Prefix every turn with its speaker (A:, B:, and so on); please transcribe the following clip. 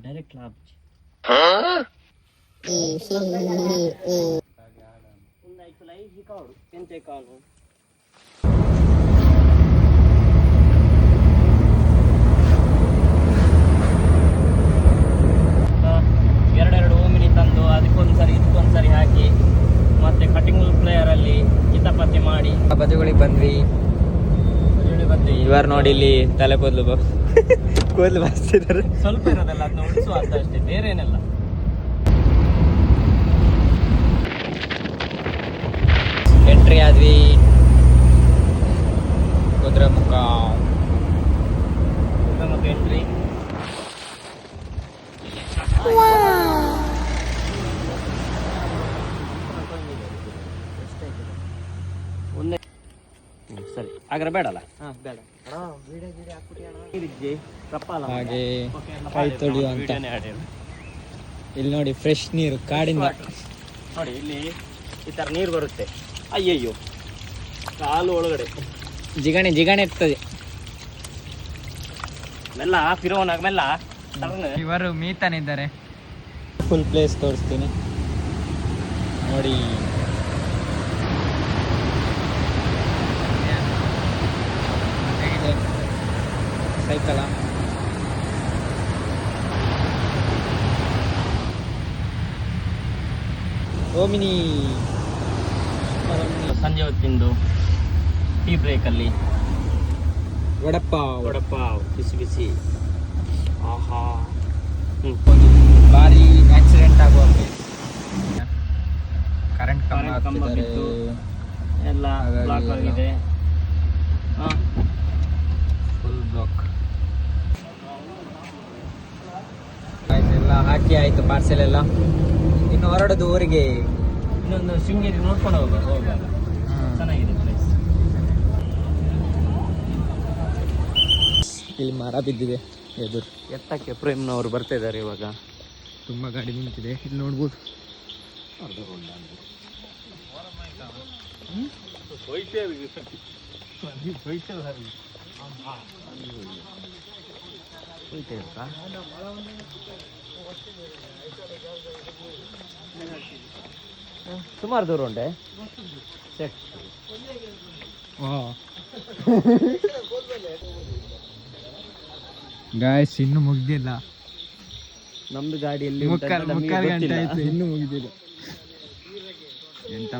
A: Direct ಲಾಭ ಎರಡೆರಡು Omni ತಂದು ಅದಕ್ಕೊಂದ್ಸರಿ ಇದಕ್ಕೊಂದ್ಸರಿ ಹಾಕಿ ಮತ್ತೆ ಕಟಿಂಗ್ ಪ್ಲೇಯರ್ ಅಲ್ಲಿ ಕಿತಾಪತಿ ಮಾಡಿ
B: ಬದುಗಳಿಗೆ ಬಂದ್ವಿ. ಇವರು ನೋಡಿ ಇಲ್ಲಿ ತಲೆ ಕೂದಲು ಬರ್ತಿದ್ದಾರೆ.
A: ಸ್ವಲ್ಪ ಇರೋದಲ್ಲ, ಅದನ್ನ ಉಳಿಸುವ ಅಂತ ಅಷ್ಟೇ, ಬೇರೆ ಏನೆಲ್ಲ.
B: ಎಂಟ್ರಿ ಆದ್ವಿ ಕುದ್ರೆಮುಖ
A: ಎಂಟ್ರಿ. ಸರಿ ಹಾಗಾದ್ರೆ ಬೇಡಲ್ಲ.
B: ಬೇಡ
A: ಹಾಗೆ
B: ಕೈ ತೊಳೆಯುವ ಅಂತ. ಇಲ್ಲಿ ನೋಡಿ ಫ್ರೆಶ್ ನೀರು ಕಾಡಿಂದ.
A: ನೋಡಿ ಇಲ್ಲಿ ಈ ತರ ನೀರು ಬರುತ್ತೆ. ಅಯ್ಯಯ್ಯೋ ಕಾಲು ಒಳಗಡೆ
B: ಜಿಗಣೆ ಇರ್ತದೆ.
A: ಮೆಲ್ಲ ಫಿರೋನಾಗ ಮೆಲ್ಲ.
B: ಇವರು ಮೀತಾನಿದ್ದಾರೆ. ಫುಲ್ ಪ್ಲೇಸ್ ತೋರಿಸ್ತೀನಿ ನೋಡಿ. Cycle Omni.
A: ಸಂಜೆ ಹೊತ್ತಿಂದು ಟೀ ಬ್ರೇಕಲ್ಲಿ
B: ವಡಪ್ಪಾವ್
A: ಬಿಸಿ ಬಿಸಿ. ಆಹಾ
B: ಭಾರಿ ಆಕ್ಸಿಡೆಂಟ್ ಆಗುವ ಕರೆಂಟ್ ಕಂಬ
A: ಬಿದ್ದು ಎಲ್ಲ ಬ್ಲಾಕ್ ಆಗಿದೆ.
B: ಫುಲ್ ಬ್ಲಾಕ್ ಆಯ್ತೆಲ್ಲ ಹಾಕಿ ಆಯ್ತು ಪಾರ್ಸೆಲ್ ಎಲ್ಲ. ಇನ್ನು ಹೊರಡೋದು ಊರಿಗೆ.
A: ಇನ್ನೊಂದು ಶೃಂಗೇರಿ ನೋಡ್ಕೊಂಡು ಹೋಗ ಚೆನ್ನಾಗಿದೆ ಪ್ಲೇಸ್.
B: ಇಲ್ಲಿ ಮರ ಬಿದ್ದಿದೆ ಎದುರು.
A: ಎತ್ತಕ್ಕೆ ಪ್ರೇಮ್ನವರು ಬರ್ತಾ ಇದ್ದಾರೆ ಇವಾಗ.
B: ತುಂಬ ಗಾಡಿ ನಿಂತಿದೆ ಇಲ್ಲಿ ನೋಡ್ಬೋದು.
A: ಸುಮಾರು ದೂರ ಉಂಟೆ.
B: ಗಾಯ್ಸ್ ಇನ್ನು ಮುಗ್ದಿಲ್ಲ.
A: ನಮ್ದು ಗಾಡಿಯಲ್ಲಿ
B: ಮುಕ್ಕಾಲು ಗಂಟೆ ಆಯ್ತು, ಇನ್ನೂ ಮುಗಿದಿಲ್ಲ. ಎಂತ